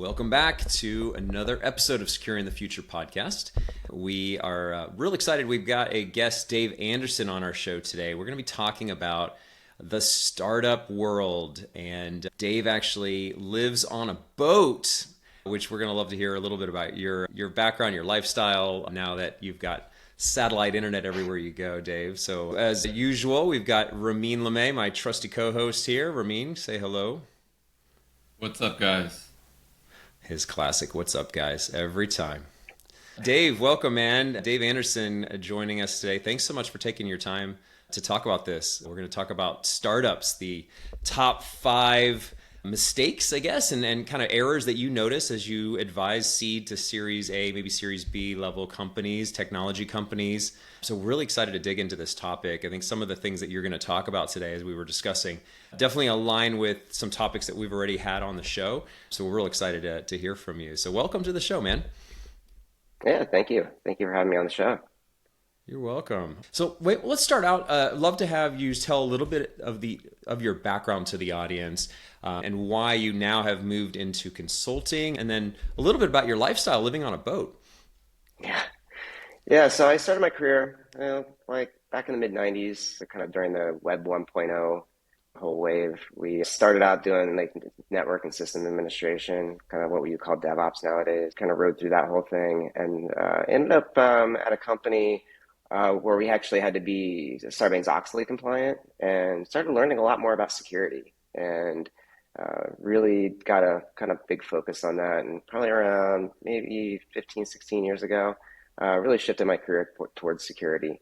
Welcome back to another episode of Securing the Future podcast. We are real excited. We've got a guest, Dave Anderson, on our show today. We're going to be talking about the startup world. And Dave actually lives on a boat, which we're going to love to hear a little bit about your background, your lifestyle, now that you've got satellite internet everywhere you go, Dave. So as usual, we've got Ramin Lamei, my trusty co-host here. Ramin, say hello. What's up, guys? His classic, what's up, guys, every time. Dave, welcome, man. Dave Anderson joining us today. Thanks so much for taking your time to talk about this. We're going to talk about startups, the top 5 mistakes, I guess, and kind of errors that you notice as you advise seed to Series A, maybe Series B level companies, technology companies. So we're really excited to dig into this topic. I think some of the things that you're going to talk about today, as we were discussing, definitely align with some topics that we've already had on the show. So we're real excited to hear from you. So welcome to the show, man. Yeah, thank you. Thank you for having me on the show. You're welcome. So wait, let's start out. Love to have you tell a little bit of your background to the audience and why you now have moved into consulting, and then a little bit about your lifestyle living on a boat. Yeah. So I started my career, like back in the mid '90s, kind of during the Web 1.0 whole wave. We started out doing like network and system administration, kind of what we call DevOps nowadays. Kind of rode through that whole thing, and ended up at a company where we actually had to be Sarbanes-Oxley compliant, and started learning a lot more about security, and really got a kind of big focus on that. And probably around maybe 15, 16 years ago, really shifted my career towards security.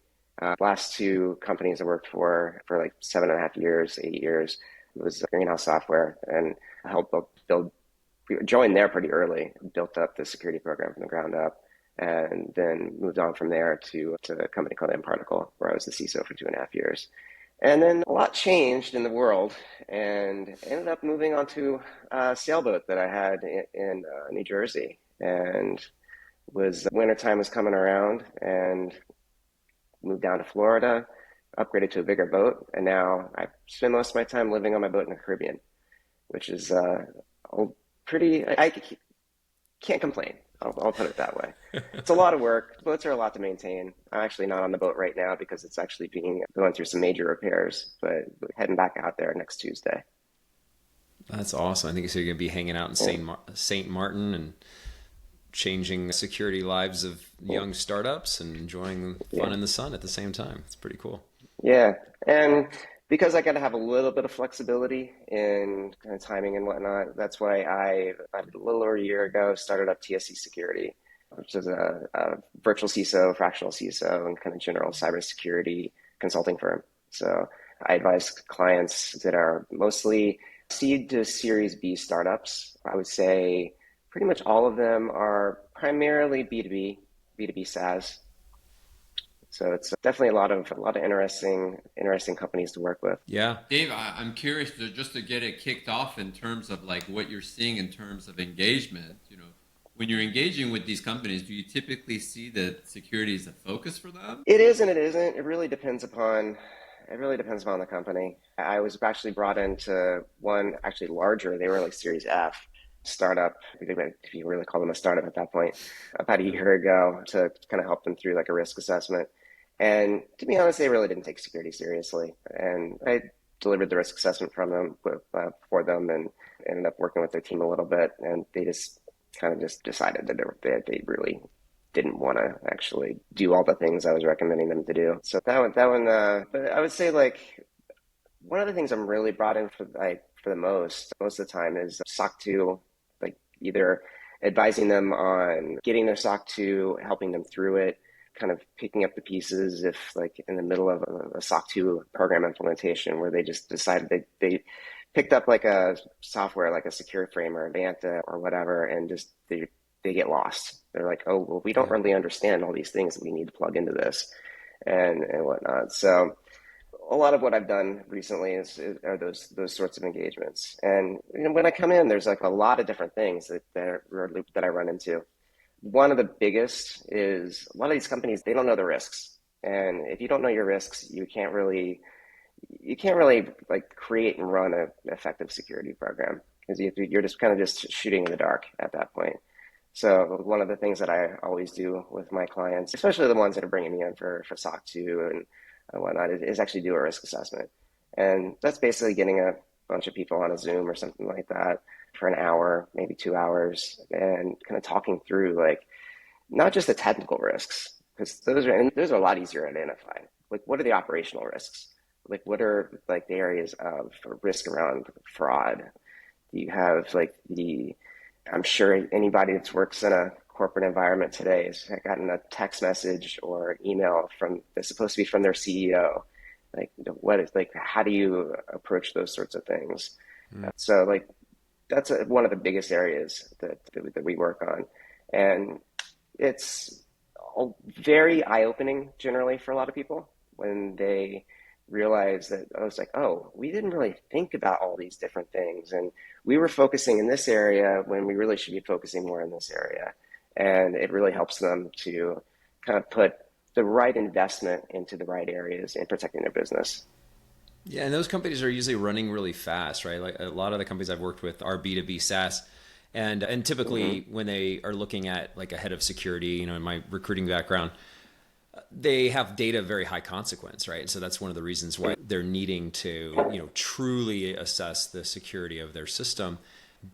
Last 2 companies I worked for like 7.5 years, 8 years, it was Greenhouse Software, and I helped build, joined there pretty early, built up the security program from the ground up, and then moved on from there to a company called MParticle, where I was the CISO for 2.5 years. And then a lot changed in the world, and ended up moving on to a sailboat that I had in New Jersey. And wintertime was coming around, and moved down to Florida, upgraded to a bigger boat, and now I spend most of my time living on my boat in the Caribbean, which is pretty. I can't complain. I'll put it that way. It's a lot of work. Boats are a lot to maintain. I'm actually not on the boat right now because it's actually going through some major repairs, but heading back out there next Tuesday. That's awesome. I think so. You're going to be hanging out in St. Martin and changing security lives of young startups and enjoying fun in the sun at the same time. It's pretty cool. Yeah. And because I got to have a little bit of flexibility in kind of timing and whatnot, that's why I, a little over a year ago, started up TSC Security, which is a virtual CISO, fractional CISO, and kind of general cybersecurity consulting firm. So I advise clients that are mostly seed to Series B startups. I would say pretty much all of them are primarily B2B SaaS. So it's definitely a lot of interesting companies to work with. Yeah. Dave, I'm curious just to get it kicked off in terms of like what you're seeing in terms of engagement. When you're engaging with these companies, do you typically see that security is a focus for them? It is and it isn't. It really depends upon the company. I was actually brought into one actually larger. They were like Series F startup, if you really call them a startup at that point, about a year ago, to kind of help them through like a risk assessment. And to be honest, they really didn't take security seriously. And I delivered the risk assessment for them and ended up working with their team a little bit. And they just kind of just decided that they really didn't want to actually do all the things I was recommending them to do. So that one, but I would say like one of the things I'm really brought in for the most of the time is SOC 2, like either advising them on getting their SOC 2, helping them through it, kind of picking up the pieces if like in the middle of a SOC 2 program implementation where they just decided they picked up like a software like a Secure Frame or Vanta or whatever, and just they get lost. They're like, oh, well, we don't really understand all these things that we need to plug into this and whatnot. So a lot of what I've done recently are those sorts of engagements. And when I come in, there's like a lot of different things that I run into. One of the biggest is a lot of these companies, they don't know the risks. And if you don't know your risks, you can't really like create and run an effective security program. because you're just kind of just shooting in the dark at that point. So one of the things that I always do with my clients, especially the ones that are bringing me in for SOC 2 and whatnot, is actually do a risk assessment. And that's basically getting a bunch of people on a Zoom or something like that for an hour, maybe 2 hours, and kind of talking through like not just the technical risks, because those are a lot easier to identify. Like, what are the operational risks? Like, what are like the areas of risk around fraud? Do you have like I'm sure anybody that works in a corporate environment today has gotten a text message or email that's supposed to be from their CEO. Like, what is like, how do you approach those sorts of things? So like, that's one of the biggest areas that we work on. And it's very eye-opening generally for a lot of people when they realize that I was like, oh, we didn't really think about all these different things. And we were focusing in this area when we really should be focusing more in this area. And it really helps them to kind of put the right investment into the right areas in protecting their business. Yeah, and those companies are usually running really fast, right? Like a lot of the companies I've worked with are B2B SaaS. And typically when they are looking at like a head of security, in my recruiting background, they have data of very high consequence, right? And so that's one of the reasons why they're needing to, truly assess the security of their system.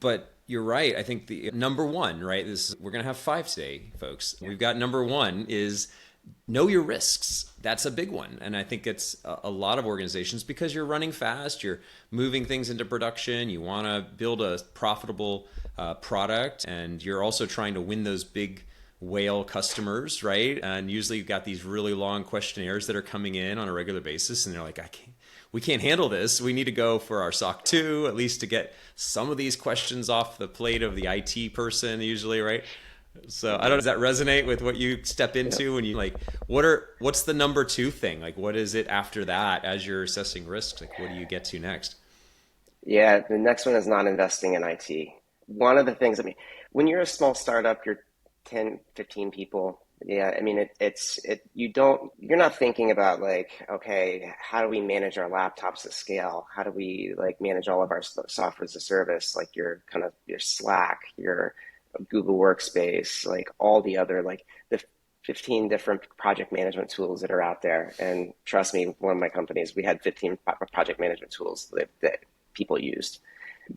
But you're right. I think the number one, right? We're going to have five today, folks. We've got number one is know your risks. That's a big one. And I think it's a lot of organizations, because you're running fast, you're moving things into production, you want to build a profitable product, and you're also trying to win those big whale customers, right? And usually you've got these really long questionnaires that are coming in on a regular basis, and they're like, we can't handle this. We need to go for our SOC 2, at least to get some of these questions off the plate of the IT person usually, right? So I don't know, does that resonate with what you step into when you like, what's the number two thing? Like, what is it after that as you're assessing risks? Like, what do you get to next? Yeah, the next one is not investing in IT. One of the things, when you're a small startup, you're 10, 15 people. Yeah, you're not thinking about like, okay, how do we manage our laptops at scale? How do we like manage all of our software as a service? Like your Slack, your Google Workspace, like all the other, like the 15 different project management tools that are out there. And trust me, one of my companies, we had 15 project management tools that people used.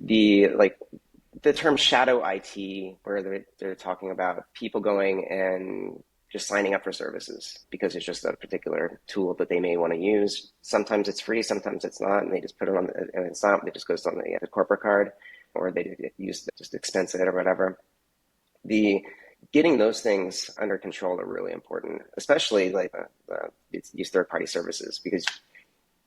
The term shadow IT, where they're talking about people going and just signing up for services because it's just a particular tool that they may want to use. Sometimes it's free, sometimes it's not, and they just put it on, and it's not, it just goes on the corporate card, or they just expense it or whatever. The Getting those things under control are really important, especially like these third-party services, because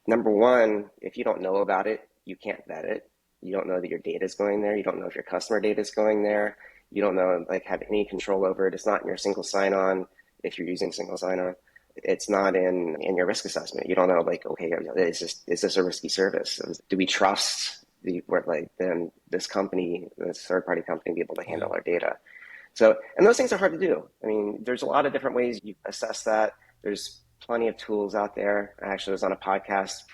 number one, if you don't know about it, you can't vet it. You don't know that your data is going there. You don't know if your customer data is going there. You don't know, like, have any control over it. It's not in your single sign-on if you're using single sign-on. It's not in your risk assessment. You don't know, like, okay, is this a risky service? Do we trust this company, this third-party company, be able to handle our data? So, and those things are hard to do. I mean, there's a lot of different ways you assess that. There's plenty of tools out there. I actually was on a podcast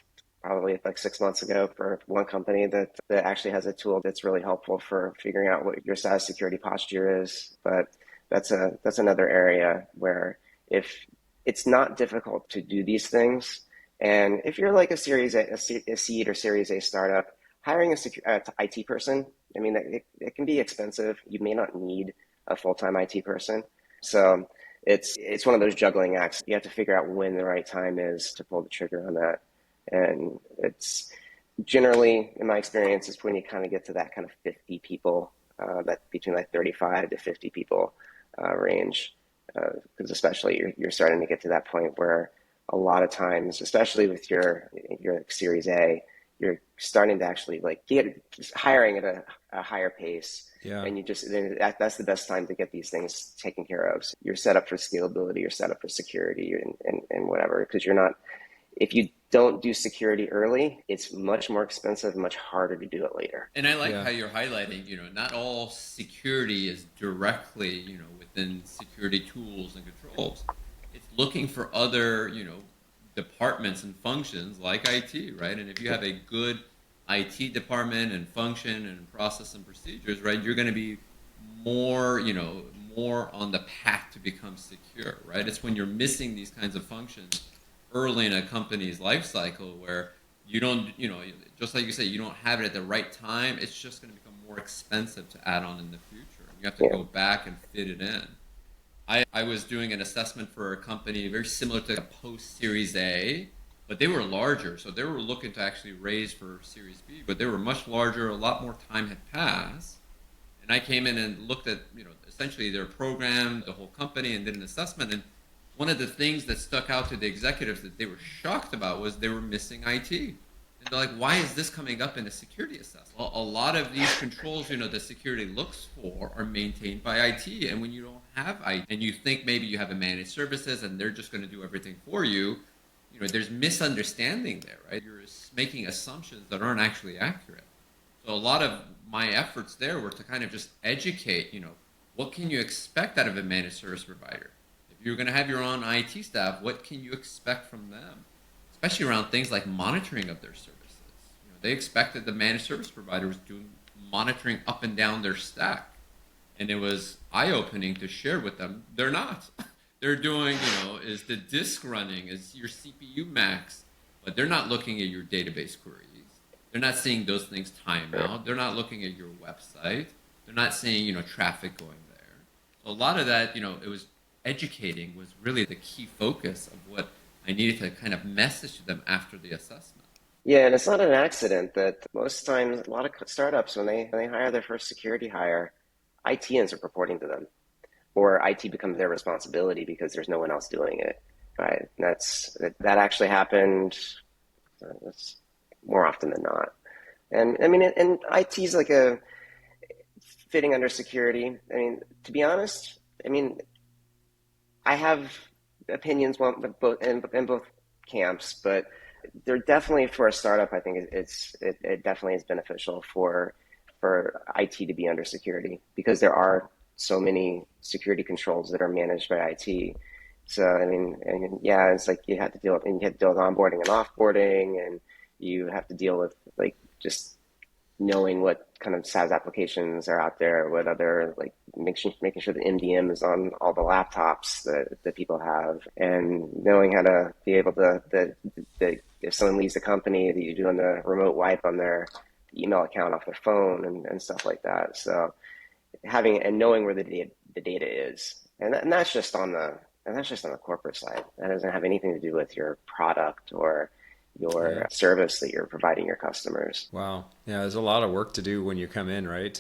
probably like 6 months ago for one company that actually has a tool that's really helpful for figuring out what your SaaS security posture is. But that's another area where if it's not difficult to do these things, and if you're like a seed or Series A startup, hiring a IT person, I mean, it can be expensive. You may not need a full-time IT person. So it's one of those juggling acts. You have to figure out when the right time is to pull the trigger on that. And it's generally, in my experience, is when you kind of get to that kind of 50 people, that between like 35 to 50 people range. Because especially you're starting to get to that point where a lot of times, especially with your Series A, you're starting to actually like get hiring at a higher pace. Yeah. And that's the best time to get these things taken care of. So you're set up for scalability, you're set up for security and whatever, because if you don't do security early, it's much more expensive and much harder to do it later. And I like how you're highlighting, not all security is directly, within security tools and controls. It's looking for other, departments and functions like IT, right? And if you have a good IT department and function and process and procedures, right, you're going to be more, more on the path to become secure, right? It's when you're missing these kinds of functions early in a company's life cycle where you don't, just like you say, you don't have it at the right time. It's just going to become more expensive to add on in the future. You have to go back and fit it in. I was doing an assessment for a company very similar to a post Series A, but they were larger. So they were looking to actually raise for Series B, but they were much larger. A lot more time had passed. And I came in and looked at, essentially their program, the whole company, and did an assessment. And one of the things that stuck out to the executives that they were shocked about was they were missing IT. And they're like, why is this coming up in a security assessment? Well, a lot of these controls, the security looks for are maintained by IT. And when you don't have IT and you think maybe you have a managed services and they're just going to do everything for you, there's misunderstanding there, right? You're making assumptions that aren't actually accurate. So a lot of my efforts there were to kind of just educate, what can you expect out of a managed service provider? If you're going to have your own IT staff, what can you expect from them? Especially around things like monitoring of their services. They expected the managed service provider was doing monitoring up and down their stack. And it was eye-opening to share with them. They're not. They're doing, is the disk running, is your CPU max, but they're not looking at your database queries. They're not seeing those things time out. They're not looking at your website. They're not seeing, traffic going there. So a lot of that, it was educating was really the key focus of what I needed to kind of message to them after the assessment. Yeah, and it's not an accident that most times a lot of startups when they hire their first security hire, IT ends up reporting to them, or IT becomes their responsibility because there's no one else doing it. Right? And that actually happened. That's more often than not. And I mean, and IT is like a fitting under security. I mean, to be honest, I mean, I have opinions in both camps, but they're definitely for a startup. I think it definitely is beneficial for IT to be under security because there are so many security controls that are managed by IT. So I mean, and yeah, it's like you have to deal with onboarding and offboarding, and you have to deal with like just knowing what kind of SaaS applications are out there, what other like making sure the MDM is on all the laptops that people have, and knowing how to be able to if someone leaves the company, that you're doing the remote wipe on their email account off their phone and stuff like that. So having and knowing where the data is, and that's just on the corporate side. That doesn't have anything to do with your product or your service that you're providing your customers. Wow. Yeah, there's a lot of work to do when you come in, right?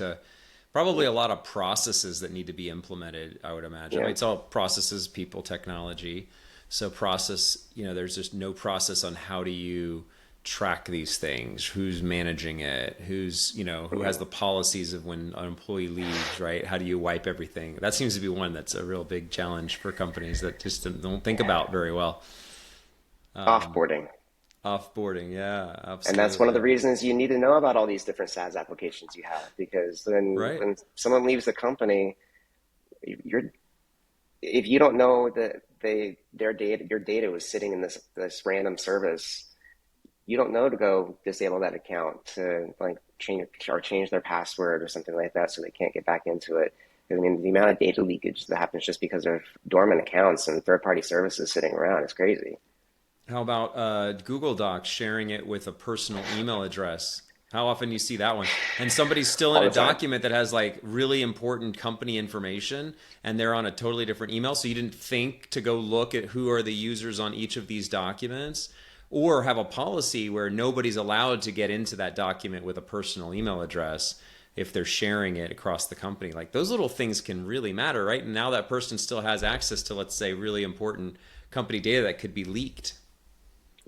Probably a lot of processes that need to be implemented, I would imagine. Yeah. It's all processes, people, technology. So process, there's just no process on how do you track these things, who's managing it, who has the policies of when an employee leaves, right? How do you wipe everything? That seems to be one that's a real big challenge for companies that just don't think about very well. Offboarding. Offboarding, yeah, And that's one of the absolutely. reasons you need to know about all these different SaaS applications you have, because Right. when someone leaves the company, you're if you don't know that your data was sitting in this random service, you don't know to go disable that account to like change their password or something like that so they can't get back into it. I mean, the amount of data leakage that happens just because of dormant accounts and third-party services sitting around is crazy. How about Google Docs sharing it with a personal email address? How often do you see that one? And somebody's still in All a the time. document that has like really important company information and they're on a totally different email. So you didn't think to go look at who are the users on each of these documents, or have a policy where nobody's allowed to get into that document with a personal email address if they're sharing it across the company. Like those little things can really matter, right? And now that person still has access to, let's say, really important company data that could be leaked.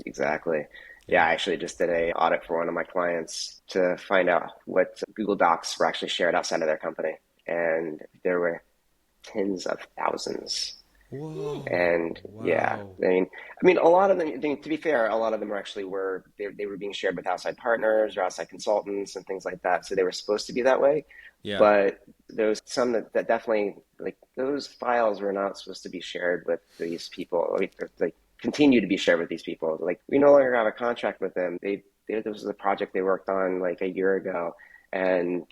Exactly. Yeah, Yeah. I actually just did a audit for one of my clients to find out what Google Docs were actually shared outside of their company. And there were tens of thousands. Whoa. And yeah, Wow. I mean, a lot of them, to be fair, a lot of them they were being shared with outside partners or outside consultants and things like that. So they were supposed to be that way. Yeah. But there was some that definitely, like, those files were not supposed to be shared with these people. Like continue to be shared with these people. Like, we no longer have a contract with them. this was a project they worked on like a year ago, and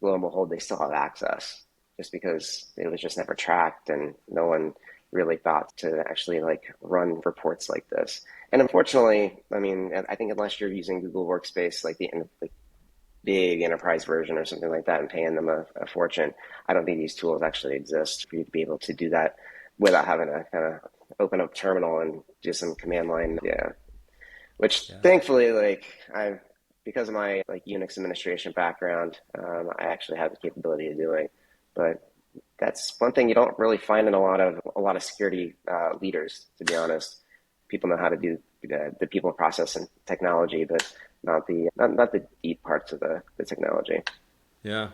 lo and behold, they still have access just because it was just never tracked and no one really thought to actually like run reports like this. And unfortunately, I mean, I think unless you're using Google Workspace, like the big enterprise version or something like that and paying them a fortune, I don't think these tools actually exist for you to be able to do that without having to kind of open up terminal and do some command line. Yeah. Which Yeah. thankfully, like because of my like Unix administration background, I actually have the capability of doing. But that's one thing you don't really find in a lot of security leaders, to be honest. People know how to do the people process and technology, but not the deep parts of the technology. Yeah.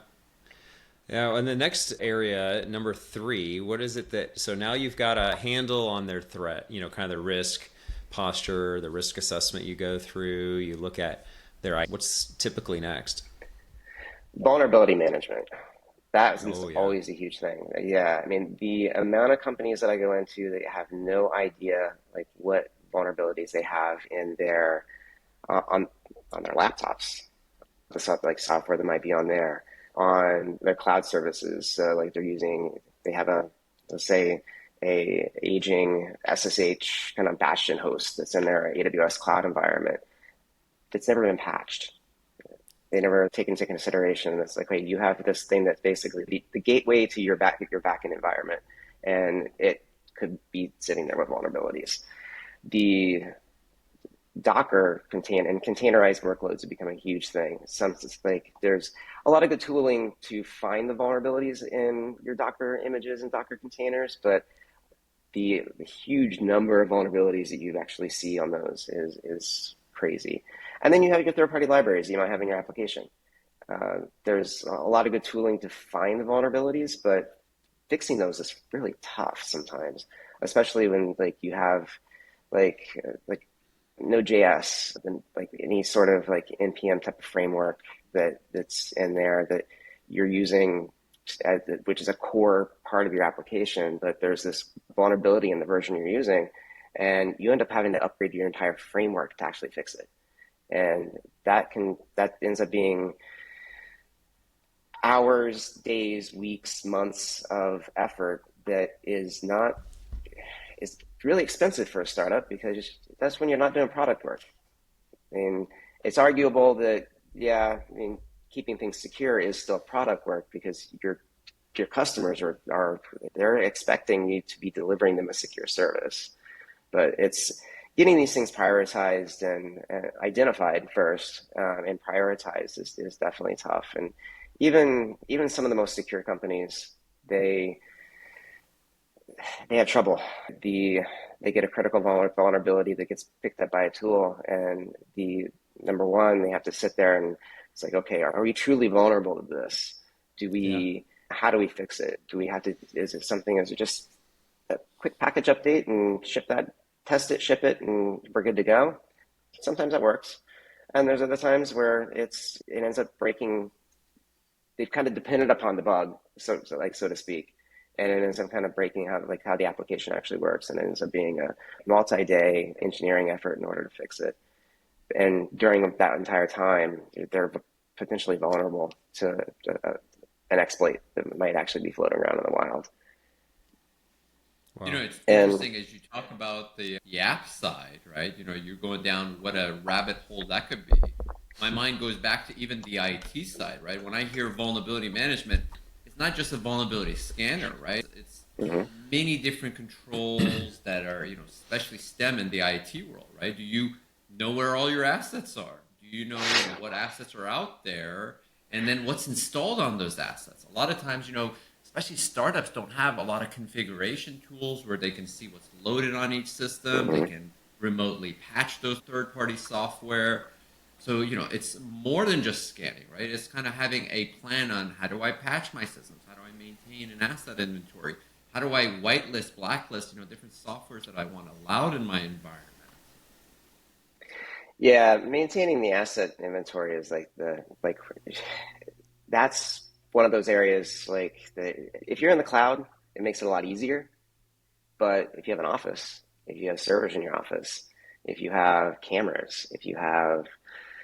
Yeah. And the next area, number three, what is it that, so now you've got a handle on their threat, kind of the risk posture, the risk assessment you go through, you look at what's typically next? Vulnerability management. That is Oh, yeah. always a huge thing. Yeah, I mean, the amount of companies that I go into that have no idea like what vulnerabilities they have in their on their laptops, the stuff like software that might be on there, on their cloud services. So like they have let's say a aging SSH kind of bastion host that's in their AWS cloud environment that's never been patched. They never take into consideration. It's like, wait, you have this thing that's basically the gateway to your backend environment, and it could be sitting there with vulnerabilities. The Docker and containerized workloads have become a huge thing. Like there's a lot of good tooling to find the vulnerabilities in your Docker images and Docker containers, but the huge number of vulnerabilities that you actually see on those is crazy. And then you have your third-party libraries you might have in your application. There's a lot of good tooling to find the vulnerabilities, but fixing those is really tough sometimes, especially when like you have like Node.js and like any sort of like NPM type of framework that's in there that you're using, which is a core part of your application, but there's this vulnerability in the version you're using, and you end up having to upgrade your entire framework to actually fix it. And that ends up being hours, days, weeks, months of effort that is really expensive for a startup because that's when you're not doing product work. I mean, it's arguable that, yeah, I mean, keeping things secure is still product work because your customers are they're expecting you to be delivering them a secure service. But it's getting these things prioritized and identified first and prioritized is definitely tough. And even some of the most secure companies, they have trouble. They get a critical vulnerability that gets picked up by a tool, and the number one, they have to sit there and it's like, okay, are we truly vulnerable to this? Yeah. How do we fix it? Is it just a quick package update and test it, ship it, and we're good to go? Sometimes that works. And there's other times where it ends up breaking. They've kind of depended upon the bug, so to speak, and it ends up kind of breaking how the application actually works, and it ends up being a multi-day engineering effort in order to fix it. And during that entire time, they're potentially vulnerable to an exploit that might actually be floating around in the wild. Wow. It's And interesting as you talk about the app side, right? You're going down what a rabbit hole that could be. My mind goes back to even the IT side, right? When I hear vulnerability management, it's not just a vulnerability scanner, right? It's mhm. many different controls that are, especially STEM in the IT world, right? Do you know where all your assets are? Do you know what assets are out there? And then what's installed on those assets? A lot of times, especially startups don't have a lot of configuration tools where they can see what's loaded on each system. They can remotely patch those third-party software. So, it's more than just scanning, right? It's kind of having a plan on how do I patch my systems? How do I maintain an asset inventory? How do I whitelist, blacklist, different softwares that I want allowed in my environment? Yeah, maintaining the asset inventory is that's one of those areas if you're in the cloud, it makes it a lot easier. But if you have an office, if you have servers in your office, if you have cameras, if you have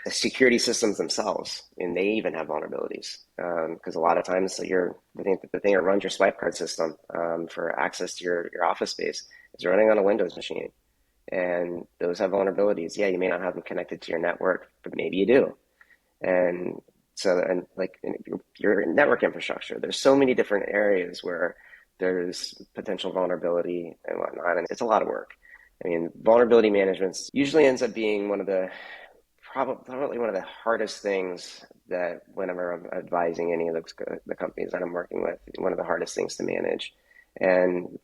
the security systems themselves, and they even have vulnerabilities. Because a lot of times the thing that runs your swipe card system for access to your office space is running on a Windows machine. And those have vulnerabilities. Yeah, you may not have them connected to your network, but maybe you do. And so, and like in your network infrastructure, there's so many different areas where there's potential vulnerability and whatnot, and it's a lot of work. I mean, vulnerability management usually ends up being probably one of the hardest things that whenever I'm advising any of the companies that I'm working with, one of the hardest things to manage. And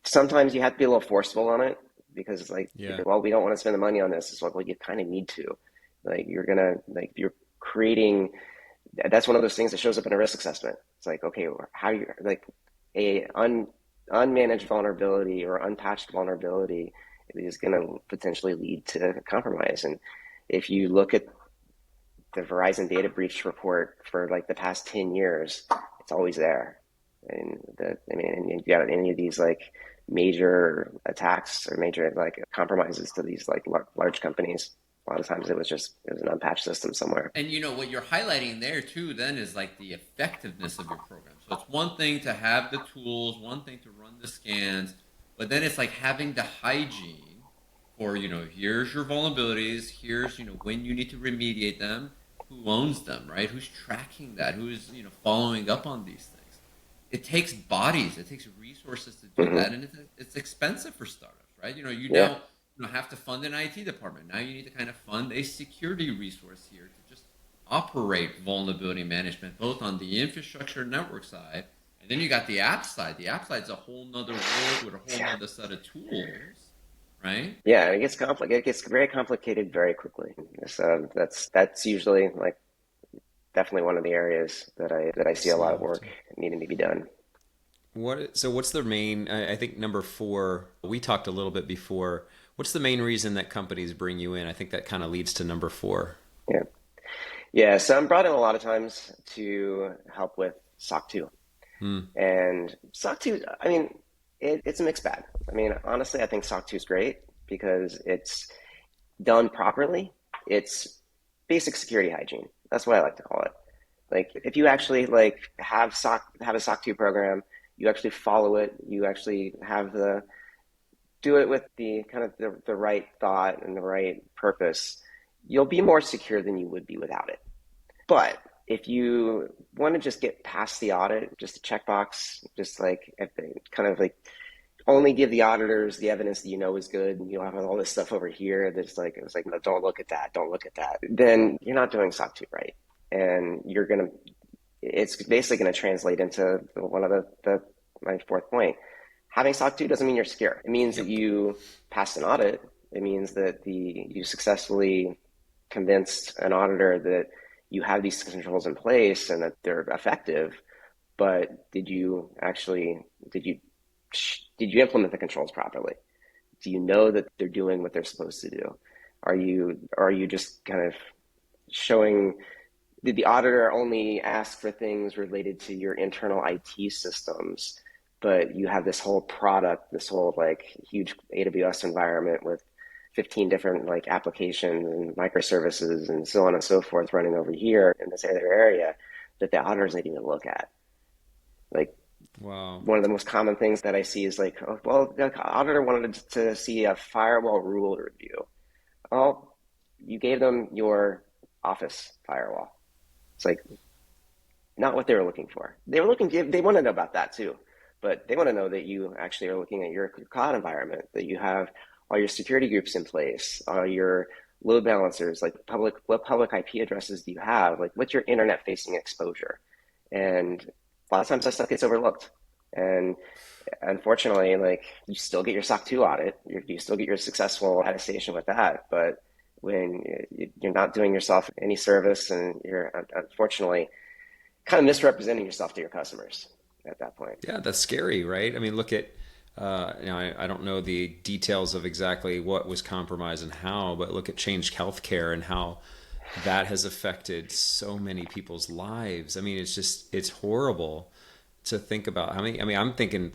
sometimes you have to be a little forceful on it because it's like, well, we don't want to spend the money on this. It's like, well, you kind of need to. Like you're creating, that's one of those things that shows up in a risk assessment. It's like, okay, how you like unmanaged vulnerability or unpatched vulnerability is going to potentially lead to compromise. And if you look at the Verizon data breach report for like the past 10 years, it's always there. And you got any of these like major attacks or major like compromises to these like large companies. A lot of times it was an unpatched system somewhere. And what you're highlighting there too then is like the effectiveness of your program. So it's one thing to have the tools, one thing to run the scans, but then it's like having the hygiene for, here's your vulnerabilities, here's, when you need to remediate them, who owns them, right? Who's tracking that? Who's, following up on these things? It takes bodies, it takes resources to do that, and it's expensive for startups, right? Now have to fund an IT department. Now you need to kind of fund a security resource here to just operate vulnerability management, both on the infrastructure network side, and then you got the app side. The app side's a whole nother world with a whole nother set of tools, right? Yeah, it gets complicated. It gets very complicated very quickly. So that's usually like definitely one of the areas that I see a lot of work needing to be done. What's the main? I think number 4. We talked a little bit before. What's the main reason that companies bring you in? I think that kind of leads to number 4. Yeah. So I'm brought in a lot of times to help with SOC 2. And SOC 2, I mean, it's a mixed bag. I mean, honestly, I think SOC 2 is great because it's done properly. It's basic security hygiene. That's what I like to call it. Like if you actually like have a SOC 2 program, you actually follow it, you actually do it with the kind of the right thought and the right purpose, you'll be more secure than you would be without it. But if you want to just get past the audit, just a checkbox, just like kind of like only give the auditors the evidence that is good, and you have all this stuff over here that's like, it's like, no, don't look at that, then you're not doing SOC 2 right. And it's basically going to translate into one of my 4th point. Having SOC 2 doesn't mean you're secure. It means that you passed an audit. It means that you successfully convinced an auditor that you have these controls in place and that they're effective. But did you implement the controls properly? Do you know that they're doing what they're supposed to do? Are you just kind of showing? Did the auditor only ask for things related to your internal IT systems, but you have this whole product, this whole like huge AWS environment with 15 different like applications and microservices and so on and so forth running over here in this other area that the auditors need to look at? Like, wow. One of the most common things that I see is like, oh, well, the auditor wanted to see a firewall rule review. Well, you gave them your Office firewall. It's like not what they were looking for. They want to know about that too, but they want to know that you actually are looking at your cloud environment, that you have all your security groups in place, all your load balancers, like what public IP addresses do you have? Like what's your internet facing exposure? And a lot of times that stuff gets overlooked. And unfortunately, like you still get your SOC 2 audit, you still get your successful attestation with that, but when you're not doing yourself any service and you're unfortunately kind of misrepresenting yourself to your customers at that point. Yeah, that's scary, right? I mean, look at, I don't know the details of exactly what was compromised and how, but look at Change Healthcare and how that has affected so many people's lives. I mean, it's horrible to think about how many. I mean, I'm thinking,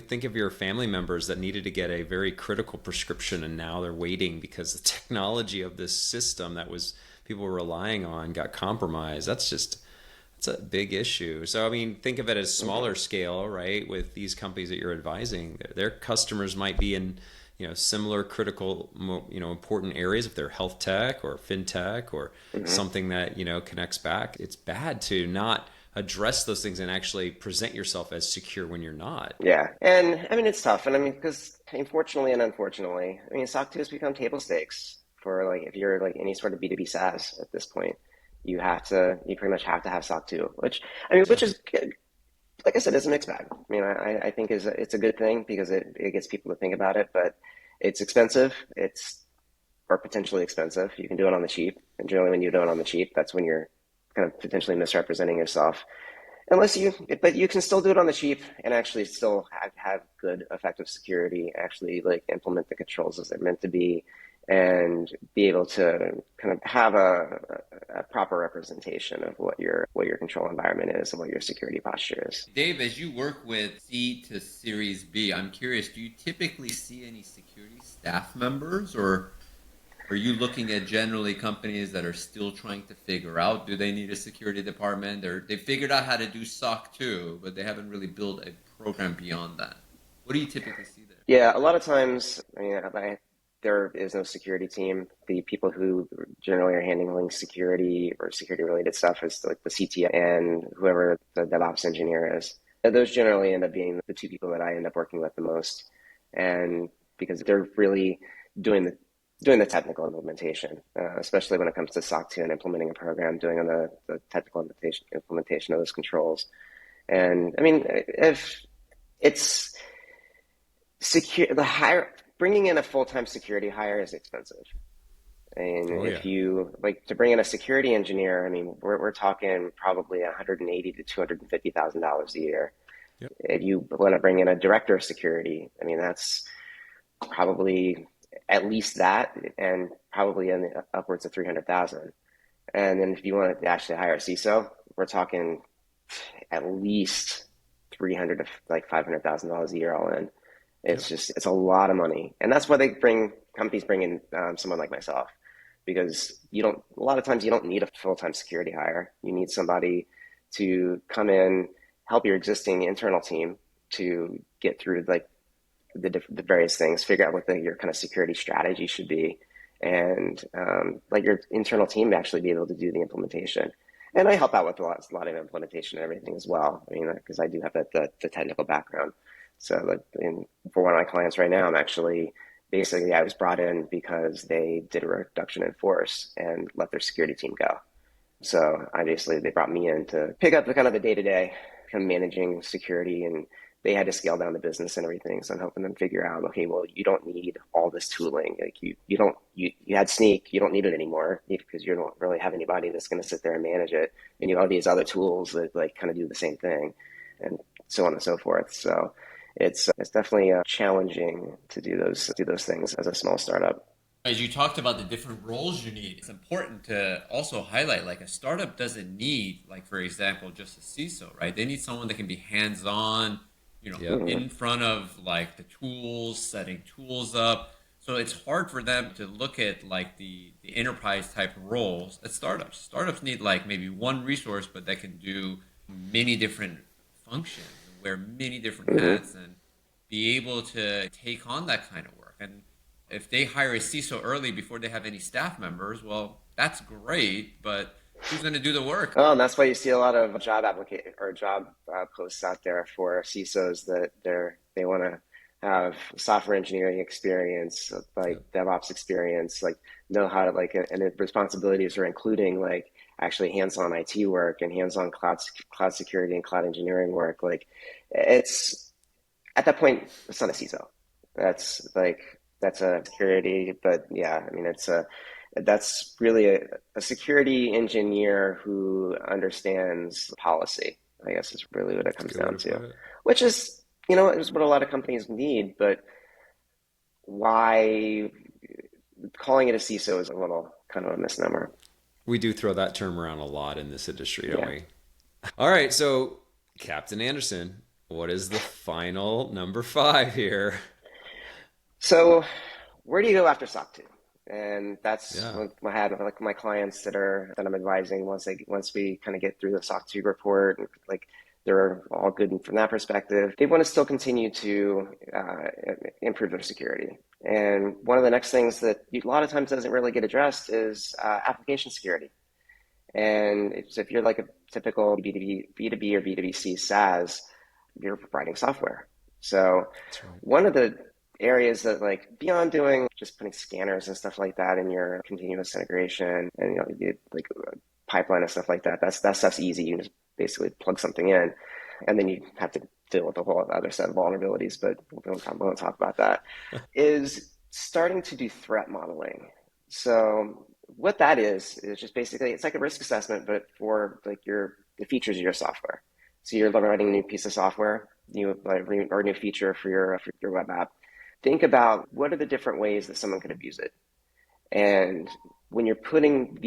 think of your family members that needed to get a very critical prescription, and now they're waiting because the technology of this system that was people were relying on got compromised. That's a big issue. So, I mean, think of it as smaller scale, right? With these companies that you're advising, their customers might be in, similar critical, important areas. If they're health tech or fintech or Mm-hmm. something that, connects back, it's bad to not address those things and actually present yourself as secure when you're not. Yeah, and I mean it's tough, and I mean because fortunately and unfortunately, I mean SOC 2 has become table stakes for like if you're like any sort of B2B SaaS at this point, you pretty much have to have SOC 2, which is like I said, it's a mixed bag. I mean, I think it's a good thing because it gets people to think about it, but it's expensive. It's or potentially expensive. You can do it on the cheap, and generally when you do it on the cheap, that's when you're kind of potentially misrepresenting yourself. But you can still do it on the cheap and actually still have good, effective security, actually like implement the controls as they're meant to be and be able to kind of have a proper representation of what your control environment is and what your security posture is. Dave, as you work with C to Series B, I'm curious, do you typically see any security staff members, or are you looking at generally companies that are still trying to figure out, do they need a security department, or they figured out how to do SOC 2, but they haven't really built a program beyond that? What do you typically see there? Yeah, a lot of times, there is no security team. The people who generally are handling security or security related stuff is like the CTO and whoever the DevOps engineer is. And those generally end up being the two people that I end up working with the most, and because they're really doing the technical implementation, especially when it comes to SOC 2 and implementing a program, doing the technical implementation of those controls. And I mean, if it's secure, bringing in a full-time security hire is expensive. And Oh yeah. if you like to bring in a security engineer, I mean, we're talking probably 180 to $250,000 a year. Yep. If you want to bring in a director of security, I mean, that's probably at least that, and probably in the upwards of 300,000. And then if you want to actually hire a CISO, we're talking at least 300 to like $500,000 a year all in. Yep. It's a lot of money, and that's why companies bring in someone like myself, because a lot of times you don't need a full-time security hire. You need somebody to come in, help your existing internal team to get through like the various things, figure out what your kind of security strategy should be, and let your internal team actually be able to do the implementation. And I help out with a lot of implementation and everything as well. I mean, because I do have the technical background. So, for one of my clients right now, I'm actually basically I was brought in because they did a reduction in force and let their security team go. So obviously they brought me in to pick up the kind of the day-to-day kind of managing security, and they had to scale down the business and everything. So I'm helping them figure out, okay, well, you don't need all this tooling. Like you had Sneak, you don't need it anymore because you don't really have anybody that's going to sit there and manage it. And you have all these other tools that like kind of do the same thing, and so on and so forth. So it's definitely challenging to do those things as a small startup. As you talked about the different roles you need, it's important to also highlight like a startup doesn't need, like, for example, just a CISO, right? They need someone that can be hands on, Yep. Mm-hmm. in front of like the tools, setting tools up. So it's hard for them to look at like the enterprise type roles at startups. Startups need like maybe one resource, but that can do many different functions and wear many different Mm-hmm. hats and be able to take on that kind of work. And if they hire a CISO early before they have any staff members, well, that's great, but who's going to do the work? Oh, and that's why you see a lot of job posts out there for CISOs that they want to have software engineering experience, like Yep. DevOps experience, like know how to and the responsibilities are including like actually hands-on IT work and hands-on cloud security and cloud engineering work. Like it's at that point, it's not a CISO. That's like that's a security, but yeah, I mean that's really a security engineer who understands policy, I guess is really what it That's a comes good way down to to, put it. which is what a lot of companies need. But why calling it a CISO is a little kind of a misnomer. We do throw that term around a lot in this industry, don't Yeah. we? All right. So Captain Anderson, what is the final number 5 here? So where do you go after SOC 2? And that's Yeah. what I had with like my clients that I'm advising once we kind of get through the SOC 2 report, and like they're all good from that perspective. They want to still continue to improve their security. And one of the next things that a lot of times doesn't really get addressed is application security. And if you're like a typical B2B or B2B SaaS, you're providing software. So That's right. one of the areas that like beyond doing just putting scanners and stuff like that in your continuous integration and like pipeline and stuff like that, that stuff's easy. You can just basically plug something in, and then you have to deal with a whole other set of vulnerabilities. But we won't talk about that. Is starting to do threat modeling. So what that is just basically it's like a risk assessment, but for like the features of your software. So you're writing a new piece of software, or a new feature for your web app. Think about what are the different ways that someone could abuse it. And when you're putting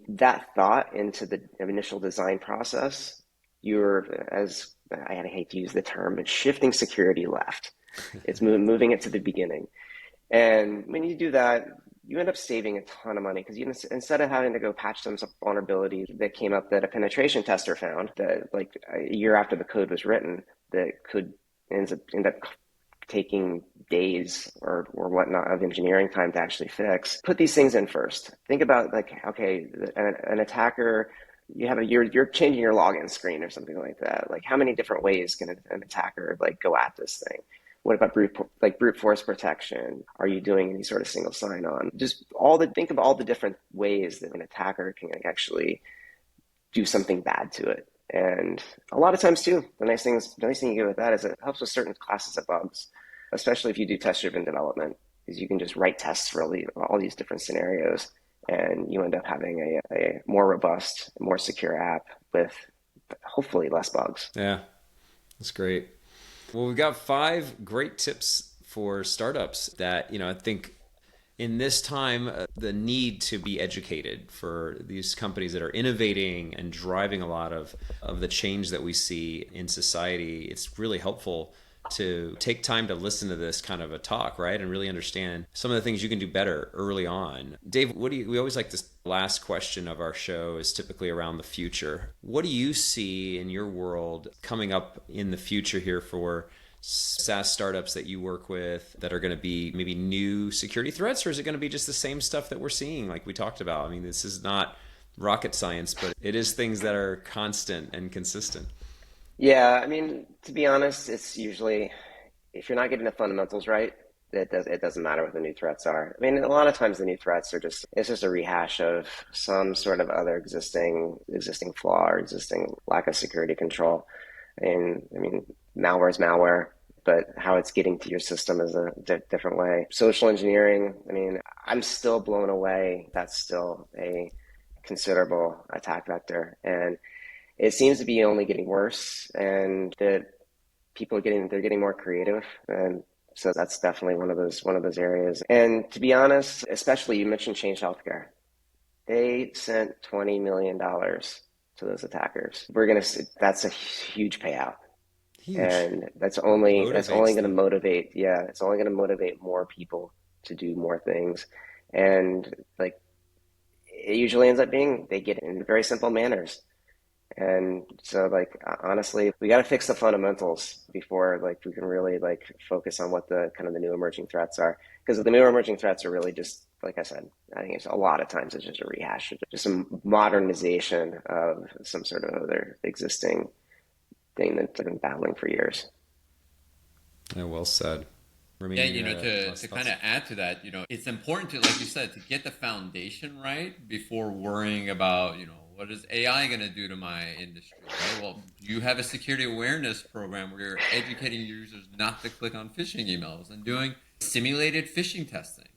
that thought into the initial design process, you're, as I hate to use the term, but shifting security left. It's moving it to the beginning. And when you do that, you end up saving a ton of money because instead of having to go patch some vulnerability that came up that a penetration tester found that like a year after the code was written that could end up taking days or whatnot of engineering time to actually fix. Put these things in first. Think about like, okay, an attacker, you're changing your login screen or something like that. Like how many different ways can an attacker like go at this thing? What about brute force protection? Are you doing any sort of single sign-on? Just think of all the different ways that an attacker can actually do something bad to it. And a lot of times too, the nice thing you get with that is it helps with certain classes of bugs, especially if you do test-driven development, because you can just write tests for all these different scenarios, and you end up having a more robust, more secure app with hopefully less bugs. Yeah, that's great. Well, we've got 5 great tips for startups that, I think in this time, the need to be educated for these companies that are innovating and driving a lot of the change that we see in society, it's really helpful to take time to listen to this kind of a talk, right? And really understand some of the things you can do better early on. Dave, we always like this last question of our show is typically around the future. What do you see in your world coming up in the future here for SaaS startups that you work with that are going to be maybe new security threats, or is it going to be just the same stuff that we're seeing like we talked about? I mean, this is not rocket science, but it is things that are constant and consistent. Yeah, I mean, to be honest, it's usually if you're not getting the fundamentals right, it doesn't matter what the new threats are. I mean, a lot of times the new threats are just a rehash of some sort of other existing flaw or existing lack of security control. And I mean, malware is malware, but how it's getting to your system is a different way. Social engineering, I mean, I'm still blown away. That's still a considerable attack vector. And it seems to be only getting worse, and that they're getting more creative, and so that's definitely one of those areas. And to be honest, especially you mentioned Change Healthcare, they sent $20 million to those attackers. That's a huge payout, Huge. and that's only Motivates going to them. motivate. Yeah, it's only going to motivate more people to do more things, and like it usually ends up being they get it in very simple manners. And so, like, honestly, we got to fix the fundamentals before, like, we can really, like, focus on what the kind of the new emerging threats are. Because the new emerging threats are really just, like I said, I think it's a lot of times it's just a rehash, just some modernization of some sort of other existing thing that's been battling for years. Yeah, well said. Yeah, Ramin, to last kind thoughts? of add to that, it's important to, like you said, to get the foundation right before worrying about, what is AI going to do to my industry, right? Well, you have a security awareness program where you're educating users not to click on phishing emails and doing simulated phishing testing.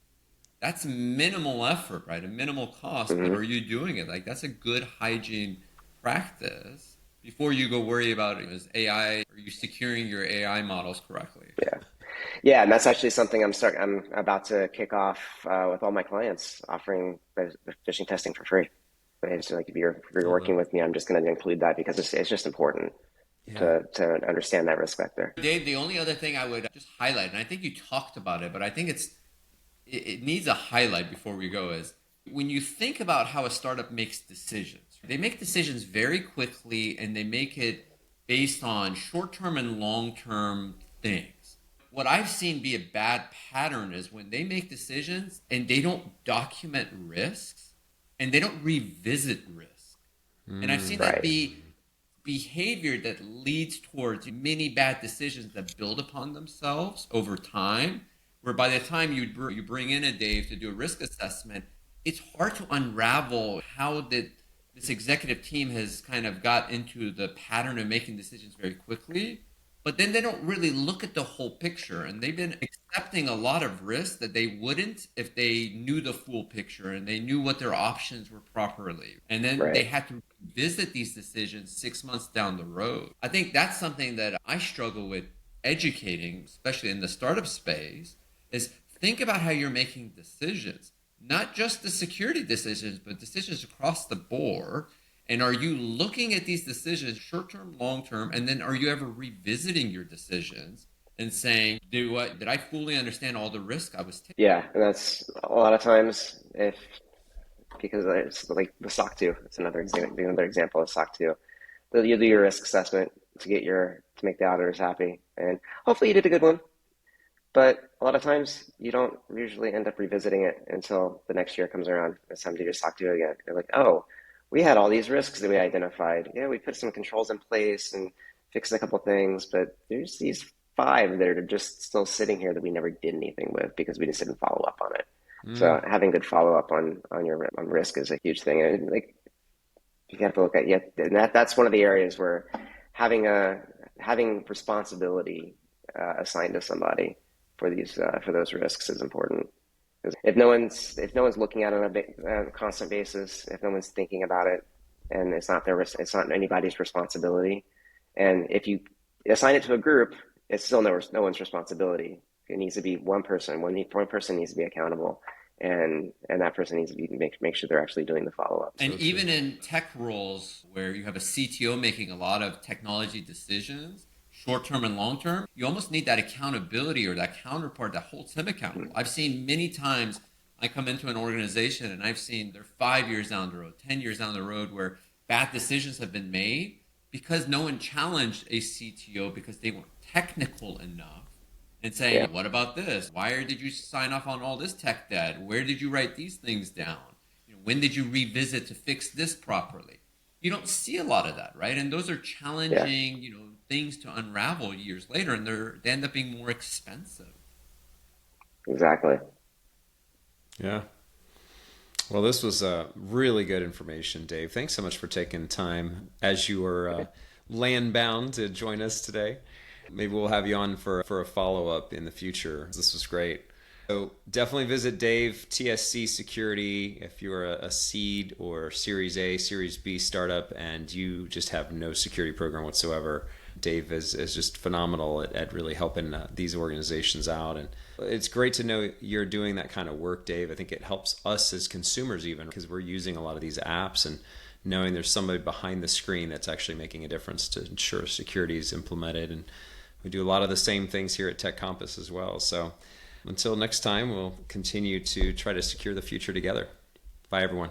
That's minimal effort, right? A minimal cost, but Hmm. are you doing it? Like that's a good hygiene practice before you go worry about is AI, are you securing your AI models correctly? Yeah. Yeah, and that's actually something I'm about to kick off with all my clients, offering the phishing testing for free. But it's like if you're Love working it. with me, I'm just going to include that because it's just important. Yeah. to understand that risk vector. Dave, the only other thing I would just highlight, and I think you talked about it, but I think it needs a highlight before we go, is when you think about how a startup makes decisions, they make decisions very quickly and they make it based on short-term and long-term things. What I've seen be a bad pattern is when they make decisions and they don't document risks and they don't revisit risks. And I've seen that Right. be behavior that leads towards many bad decisions that build upon themselves over time, where by the time you bring in a Dave to do a risk assessment, it's hard to unravel how this executive team has kind of got into the pattern of making decisions very quickly, but then they don't really look at the whole picture, and they've been accepting a lot of risk that they wouldn't if they knew the full picture and they knew what their options were properly, and then they Right. had to visit these decisions 6 months down the road. I think that's something that I struggle with educating, especially in the startup space, is think about how you're making decisions, not just the security decisions, but decisions across the board. And are you looking at these decisions short term, long term? And then are you ever revisiting your decisions and saying, did I fully understand all the risk I was taking? Yeah, and that's a lot of times if because it's like the SOC 2. It's another example of SOC 2. You do your risk assessment to make the auditors happy, and hopefully you did a good one. But a lot of times you don't usually end up revisiting it until the next year comes around. It's time to do your SOC 2 again. You're like, oh, we had all these risks that we identified. Yeah, we put some controls in place and fixed a couple things, but there's these five that are just still sitting here that we never did anything with because we just didn't follow up on it. Mm. So having good follow up on your on risk is a huge thing. And like you have to look at and that's one of the areas where having responsibility assigned to somebody for those risks is important. Because if no one's looking at it on a constant basis, if no one's thinking about it, and it's not anybody's responsibility. And if you assign it to a group, it's still no one's responsibility. It needs to be one person. One person needs to be accountable, and that person needs to make sure they're actually doing the follow up. And even in tech roles where you have a CTO making a lot of technology decisions, short term and long term, you almost need that accountability or that counterpart that holds him accountable. I've seen many times I come into an organization and I've seen they're 5 years down the road, 10 years down the road where bad decisions have been made because no one challenged a CTO because they weren't technical enough and saying, Yeah, what about this? Why did you sign off on all this tech debt? Where did you write these things down? When did you revisit to fix this properly? You don't see a lot of that, right? And those are yeah, challenging, things to unravel years later, and they end up being more expensive. exactly. Yeah. Well, this was really good information, Dave. Thanks so much for taking time as you were land bound to join us today. Maybe we'll have you on for a follow up in the future. This was great. So definitely visit Dave, TSC Security, if you're a seed or Series A, Series B startup and you just have no security program whatsoever. Dave is just phenomenal at really helping these organizations out. And it's great to know you're doing that kind of work, Dave. I think it helps us as consumers even because we're using a lot of these apps and knowing there's somebody behind the screen that's actually making a difference to ensure security is implemented. And we do a lot of the same things here at TechCompass as well. So until next time, we'll continue to try to secure the future together. Bye, everyone.